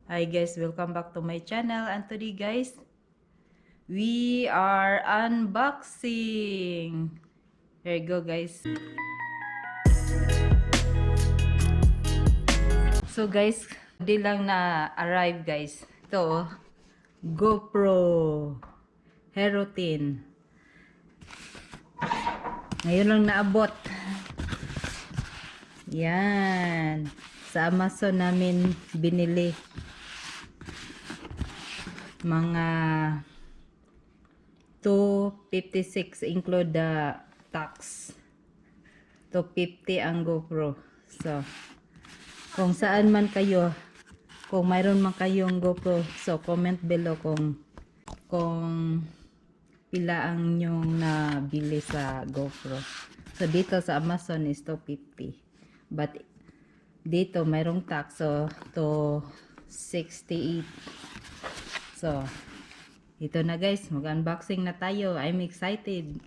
Hi guys, welcome back to my channel, and today guys, we are unboxing. Here you go guys. So guys, di lang na arrive guys. Ito, GoPro Hero10. Ngayon lang naabot. Yan. Sa Amazon namin binili. Mga 256 include the tax. 250 ang GoPro. So, kung saan man kayo, kung mayroon man kayong GoPro, so comment below kung pila ang nyong nabili sa GoPro. So, dito sa Amazon is 250. But, dito mayroong tax, so, to 68. So, ito na guys, mag-unboxing na tayo. I'm excited.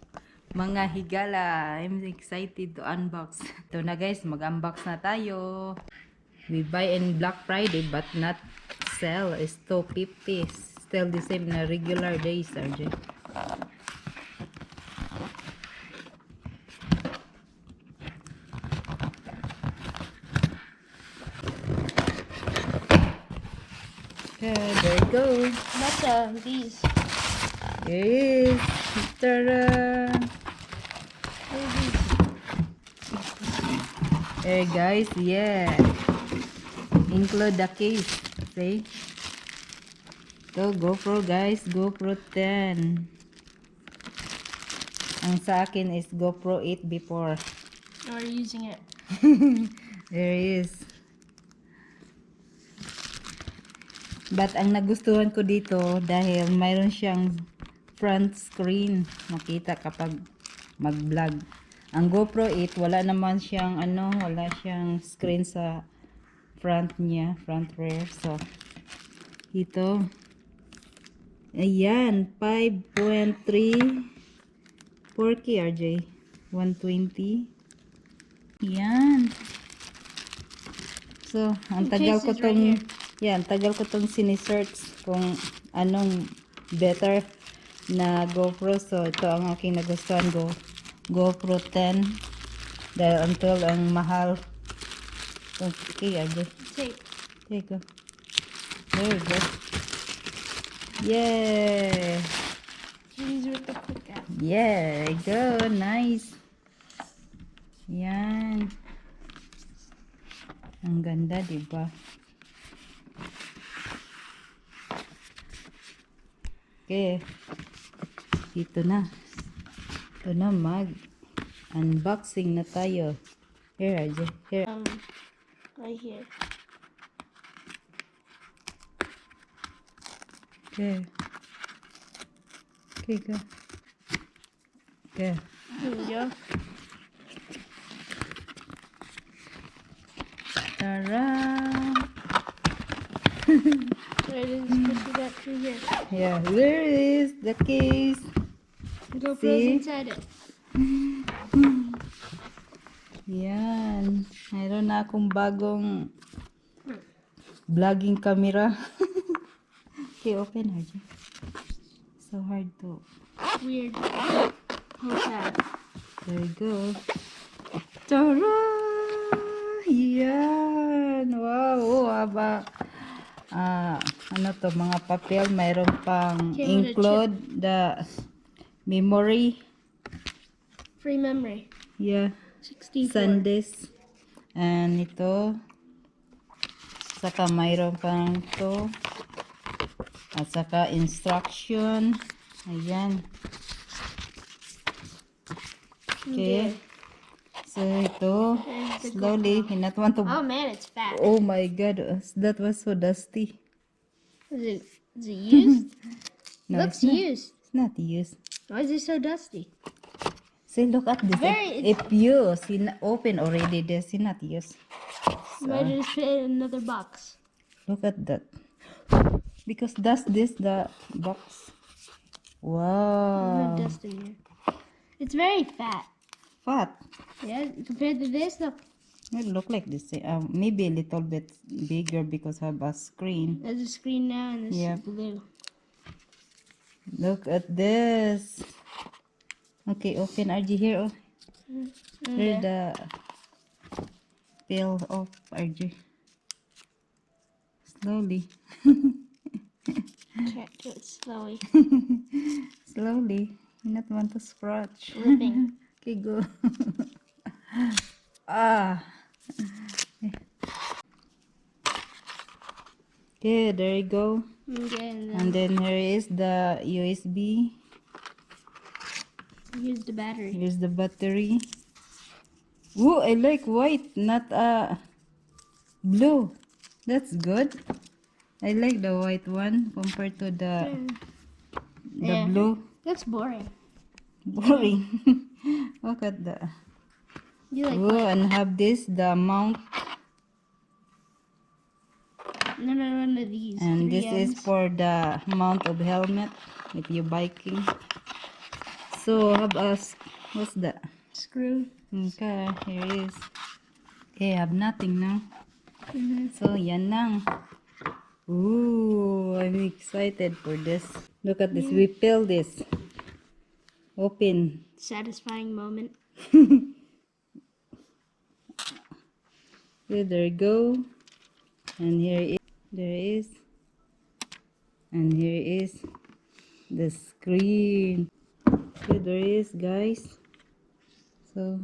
Mga higala, I'm excited to unbox. Ito na guys, mag-unbox na tayo. We buy in Black Friday but not sell. It's 250. Still the same na regular days, RJ. Okay, there you go. That's these. Here it is. Ta-da! Hey guys, yeah. Include the case. See? So, GoPro guys, GoPro 10. Ang sa akin is GoPro 8 before. Or using it. There is. But ang nagustuhan ko dito dahil mayroon siyang front screen. Makita kapag mag-vlog. Ang GoPro 8 wala naman siyang wala siyang screen sa front niya, front rear. So ito. Ayan, 5.3 4K RJ 120. Yan. So, ang tagal ko tong tagal ko tong sinisearch kung anong better na GoPro. So, ito ang aking nagustuhan, GoPro 10. Dahil until ang mahal. Okay, RJ. Tape. There you go. There you go. Yeah. These with the quick app. Yeah, there you go. Nice. Yan. Ang ganda, diba? Okay. Ito na. Ito na, mag-unboxing na tayo. Here, Ajay. Here. Right here. Okay. Okay, go. Okay. Here we go. Ta-da! Right, just put that through here. Yeah, there is the case. GoPro's See? inside it. Yan. Mayroon na akong bagong vlogging camera. Okay, open Arjun. So hard to. Weird. What's that? There you go. Tara! Yan! Wow! Oh, aba. Ano to? Mga papel. Mayroon pang Okay, I'm gonna include the memory. Free memory. Yeah. 64. Sandisk. And ito. Saka mayroon pang to. At saka instruction. Ayan. Okay. So ito. Slowly. Not want to. Oh man, it's fat. Oh my god. That was so dusty. Is it used? No, Looks it's not. used. It's not used. Why is it so dusty? See, look at this. If you open already, this is not used. Might just fit in another box. Look at that. Because that's the box. Wow. No dust in here. It's very fat. Fat. Yeah, compared to this, look. It look like this. Maybe a little bit bigger because I have a screen. There's a screen now and this Yep. is blue. Look at this. Okay, open RG here. Oh, here Okay. the peel of RG. Slowly. Can't do it slowly. Slowly. You not want to scratch. Ripping. Okay, go. Ah. Okay, there you go. Okay, And then here is the USB. here's the battery. Here's the battery. Ooh, I like white, not blue. That's good. I like the white one compared to the Yeah. blue. That's boring. Boring. Look at the. You like Oh, white? and have this the mount, None of these. and 3 this is ends. for the mount of helmet if you're biking. So have us. What's that? Screw. Okay, here is. Okay, have nothing now. Mm-hmm. So yan lang. Ooh, I'm excited for this. Look at this. We peel this. Open. Satisfying moment. Okay, there you go. And here is. There is. And here is the screen. Okay, there is, guys. So,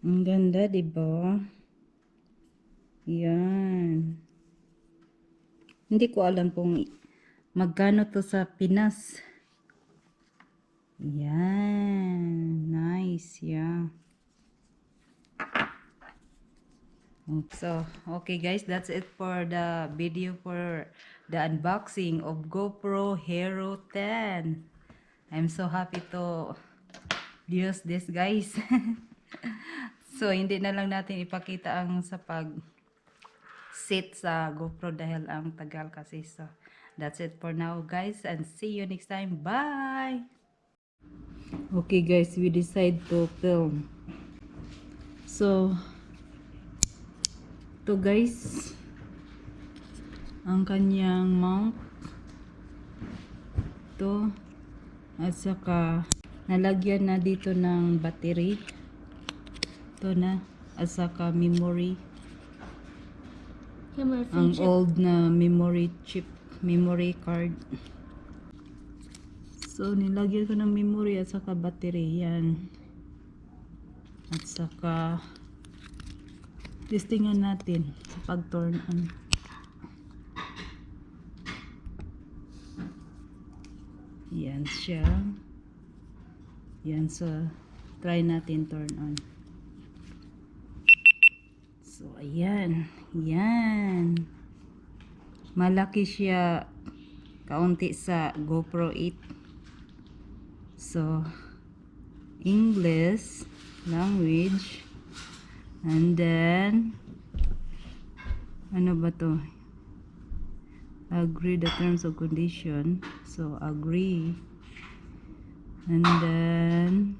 ang ganda, diba? Yan. Hindi ko alam kung magkano to sa Pinas. Yan. Nice, yeah. So, okay guys, that's it for the video for the unboxing of GoPro Hero 10. I'm so happy to use this, guys. So, hindi na lang natin ipakita ang sa pag-sit sa GoPro dahil ang tagal kasi. So, that's it for now, guys, and see you next time. Bye! Okay guys, we decide to film. So, to guys, ang kanyang mount to, at saka nalagyan na dito ng battery to na, at saka memory, Camera ang feature. old na memory chip, memory card. So nilagyan ko ng memory at saka battery yan, at saka testingan natin sa pag turn on. Yan siya. Yan, so try natin turn on. So ayan, yan. Malaki siya kaunti sa GoPro 8. So English language, and then ano ba to? Agree the terms of condition. So agree, and then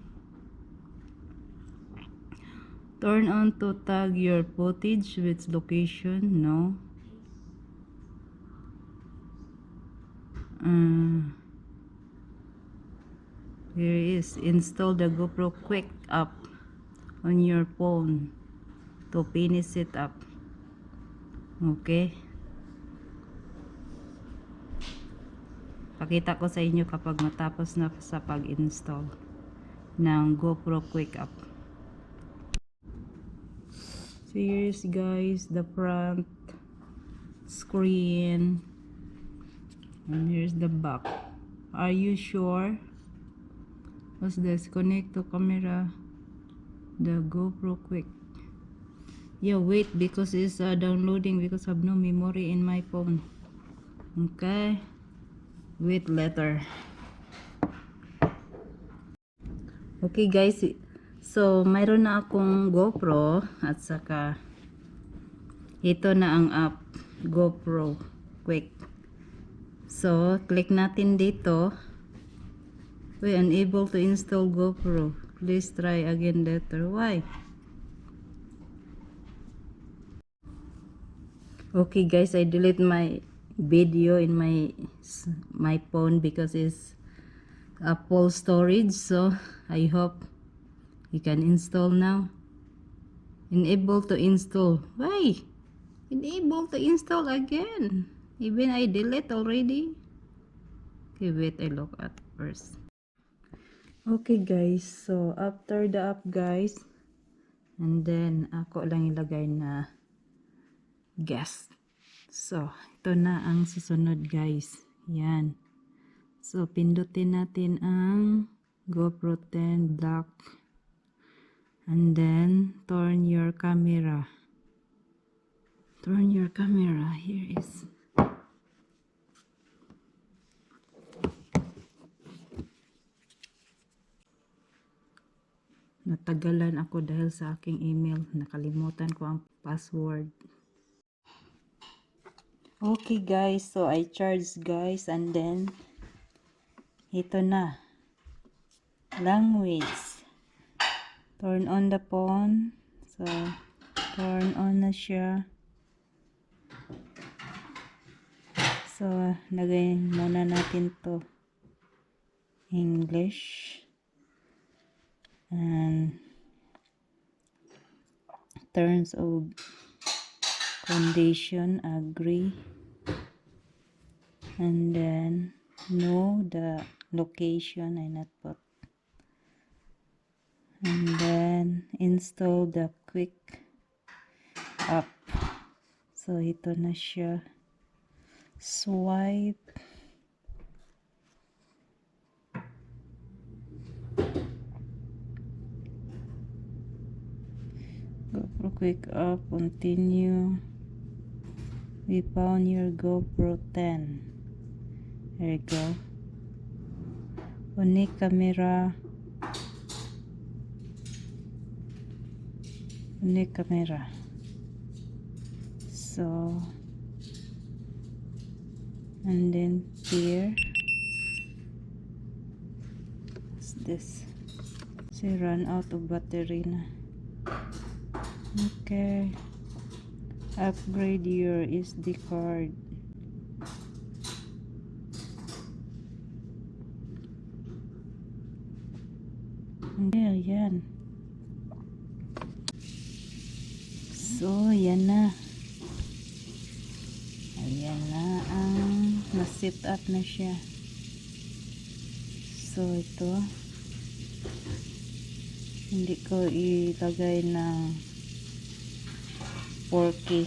turn on to tag your footage with location. No. Here is install the GoPro Quick app on your phone to finish it up. Okay. Pakita ko sa inyo kapag matapos na sa pag-install ng GoPro Quick app. So here's guys the front screen, and here's the back. Are you sure? What's this? Connect to camera. The GoPro Quick. Yeah, wait, because it's downloading because I have no memory in my phone. Okay. Wait later. Okay guys. So, mayroon na akong GoPro at saka ito na ang app. GoPro Quick. So, click natin dito. We unable to install GoPro. Please try again later. Why? Okay guys, I delete my video in my phone because it's full storage. So I hope you can install now. Enable to install. Why? Enable to install again. Even I delete already. Okay, wait, I look at first. Okay guys, so after the app guys, and then ako lang ilagay na guest. So, ito na ang susunod guys. Yan. So, pindutin natin ang GoPro 10 black. And then, turn your camera. Turn your camera. Here is. Natagalan ako dahil sa aking email. Nakalimutan ko ang password. Okay guys, so I charge guys and then ito na. Language. Turn on the phone. So, turn on na siya. So, lagay muna natin to English. And terms of condition, agree. And then, know the location, I not put. And then, install the quick app. So, ito na siya. Swipe. GoPro quick app, continue. We found your GoPro 10. There you go. Unique camera. Unique camera. So, and then here. What's this? See, run out of battery na. Okay. Upgrade your SD card. Okay, ayan. So, yan na. Ayan na ang na-set up na siya. So, ito. Hindi ko ilagay ng 4K.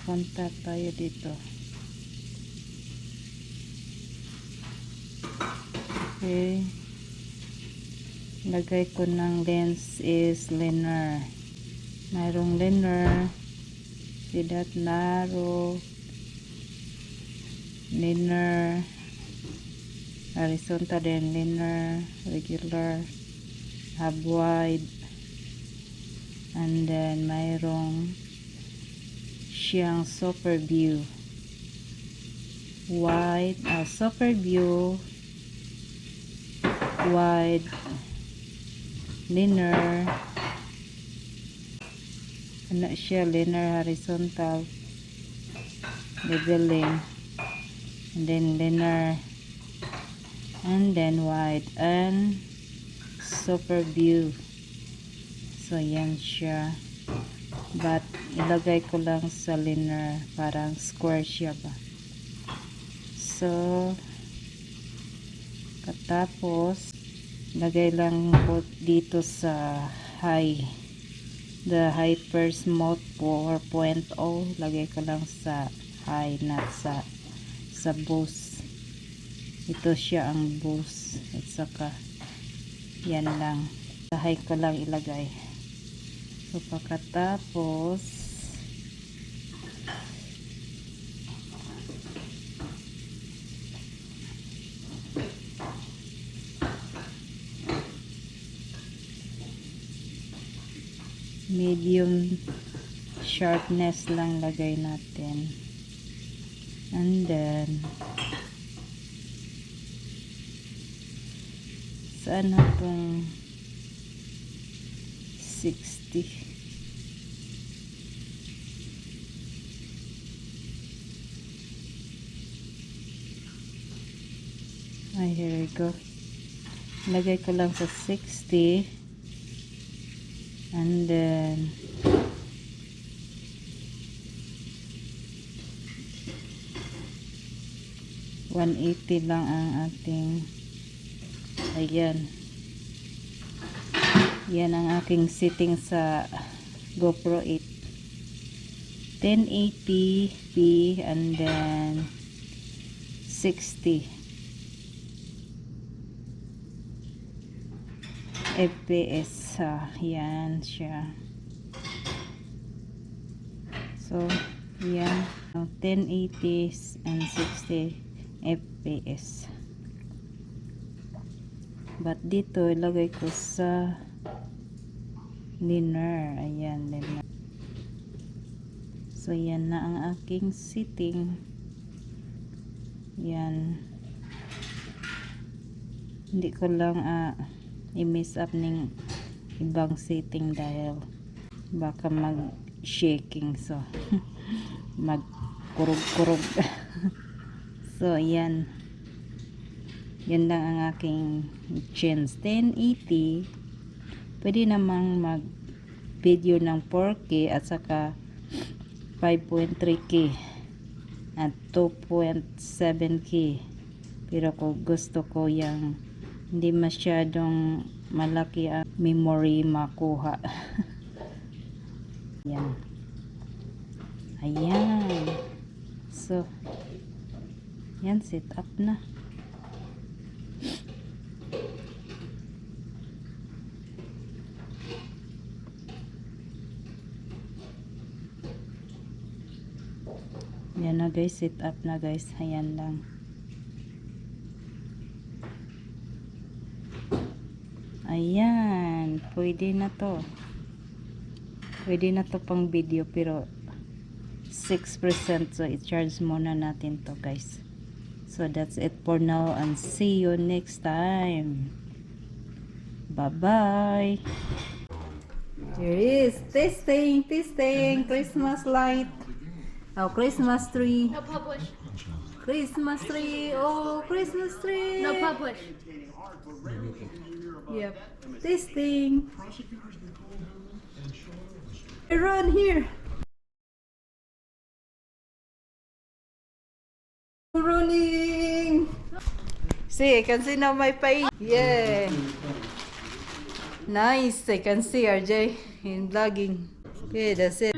Contact tayo dito. Okay. Lagay ko ng lens is linear. Mayroong linear. See that narrow. Linear. Horizontal then linear. Regular. Have wide. And then mayroong siyang super view. Wide. Super view. Wide. Linear. Ano siya? Linear, horizontal. Leveling. And then linear. And then wide. And super view. So, yan siya. But, ilagay ko lang sa linear. Parang square siya ba. So, katapos, lagay lang po dito sa high. The hyper smooth 4.0. Lagay ko lang sa high, not sa boost. Ito siya ang boost. At saka, yan lang. Sa high ko lang ilagay. So, pagkatapos, medium sharpness lang lagay natin. And then, saan na itong 60. Ay, here we go. Lagay ko lang sa 60. And then 180 lang ang ating, ayan, yan ang aking setting sa GoPro 8. 1080p and then 60 fps. Yan siya. So yan, 1080 and 60 fps. But dito ilagay ko sa linear. Ayan, linear. So yan na ang aking setting. Yan, hindi ko lang i-mess up ng ibang setting dahil baka mag shaking, so mag kurog. So yan lang ang aking chins. 1080, pwede namang mag video ng 4K at saka 5.3K at 2.7K, pero kung gusto ko yung hindi masyadong malaki ang memory makuha. Yan. Ayan. So yan, set up na. Yan na guys, set up na guys. Ayan lang. Ayan, pwede na to. Pwede na to pang video, pero 6%, so i-charge muna natin to guys. So that's it for now and see you next time. Bye bye. Here is testing Christmas light. Oh, Christmas tree. No publish. Christmas tree. Oh, Christmas tree. No publish. Yep. Testing. Run here. Running. See, I can see now my face. Yeah. Nice. I can see RJ in vlogging. Okay, that's it.